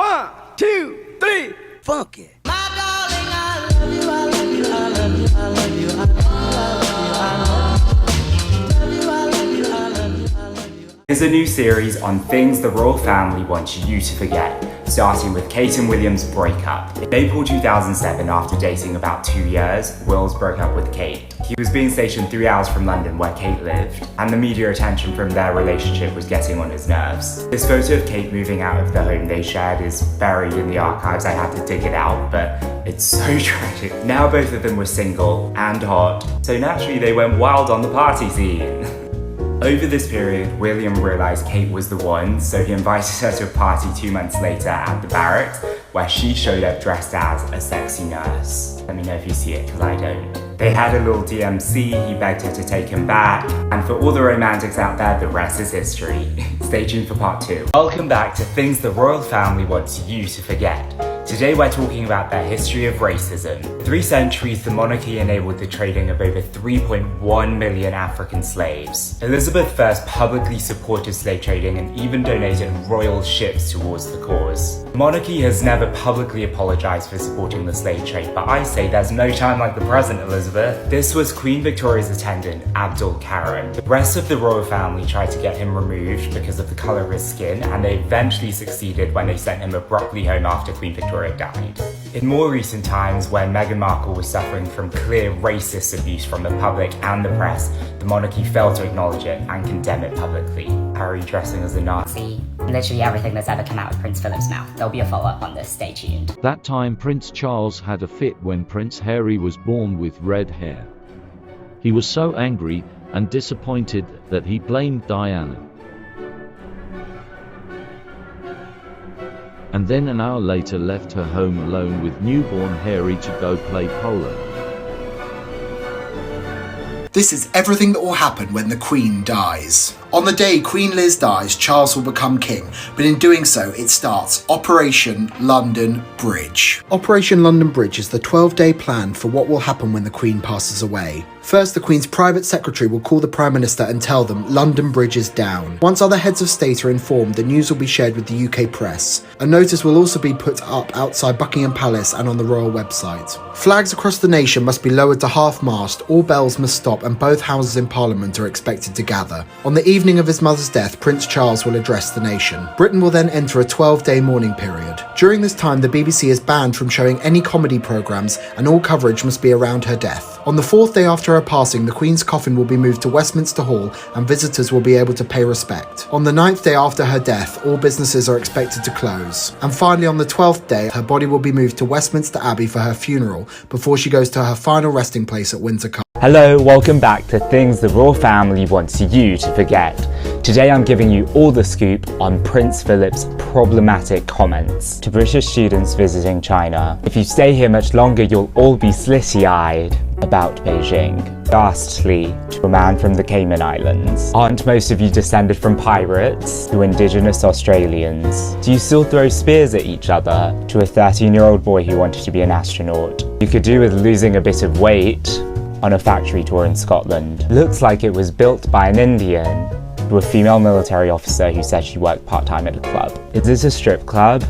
1, 2, 3, funk it. My darling, I love you, I love you, I love you, I love you, I love you, I love you, I love you, I love you, I love you. Here's a new series on things the royal family wants you to forget, starting with Kate and William's breakup. In April 2007, after dating about 2 years, Wills broke up with Kate. He was being stationed 3 hours from London where Kate lived, and the media attention from their relationship was getting on his nerves. This photo of Kate moving out of the home they shared is buried in the archives. I had to dig it out, but it's so tragic. Now both of them were single and hot, so naturally they went wild on the party scene. Over this period, William realised Kate was the one, so he invited her to a party 2 months later at the barracks, where she showed up dressed as a sexy nurse. Let me know if you see it, because I don't. They had a little DMC, he begged her to take him back, and for all the romantics out there, the rest is history. Stay tuned for part 2. Welcome back to Things the Royal Family Wants You to Forget. Today we're talking about their history of racism. For 3 centuries, the monarchy enabled the trading of over 3.1 million African slaves. Elizabeth I publicly supported slave trading and even donated royal ships towards the cause. The monarchy has never publicly apologized for supporting the slave trade, but I say there's no time like the present, Elizabeth. This was Queen Victoria's attendant, Abdul Karim. The rest of the royal family tried to get him removed because of the colour of his skin, and they eventually succeeded when they sent him abruptly home after Queen Victoria died. In more recent times, when Meghan Markle was suffering from clear racist abuse from the public and the press, the monarchy failed to acknowledge it and condemn it publicly. Harry dressing as a Nazi. Literally everything that's ever come out of Prince Philip's mouth. There'll be a follow-up on this, stay tuned. That time Prince Charles had a fit when Prince Harry was born with red hair. He was so angry and disappointed that he blamed Diana. And then an hour later left her home alone with newborn Harry to go play polo. This is everything that will happen when the Queen dies. On the day Queen Liz dies, Charles will become king, but in doing so, it starts Operation London Bridge. Operation London Bridge is the 12-day plan for what will happen when the Queen passes away. First, the Queen's private secretary will call the Prime Minister and tell them London Bridge is down. Once other heads of state are informed, the news will be shared with the UK press. A notice will also be put up outside Buckingham Palace and on the royal website. Flags across the nation must be lowered to half-mast, all bells must stop, and both houses in Parliament are expected to gather. On the evening of his mother's death, Prince Charles will address the nation. Britain will then enter a 12-day mourning period. During this time, the BBC is banned from showing any comedy programmes, and all coverage must be around her death. On the 4th day after her passing, the Queen's coffin will be moved to Westminster Hall and visitors will be able to pay respect. On the 9th day after her death, all businesses are expected to close. And finally, on the 12th day, her body will be moved to Westminster Abbey for her funeral before she goes to her final resting place at Windsor Castle. Hello, welcome back to Things the Royal Family Wants You to Forget. Today I'm giving you all the scoop on Prince Philip's problematic comments to British students visiting China. If you stay here much longer, you'll all be slitty-eyed about Beijing. Ghastly to a man from the Cayman Islands. Aren't most of you descended from pirates to indigenous Australians? Do you still throw spears at each other? To a 13-year-old boy who wanted to be an astronaut. You could do with losing a bit of weight on a factory tour in Scotland. Looks like it was built by an Indian to a female military officer who said she worked part-time at a club. Is this a strip club?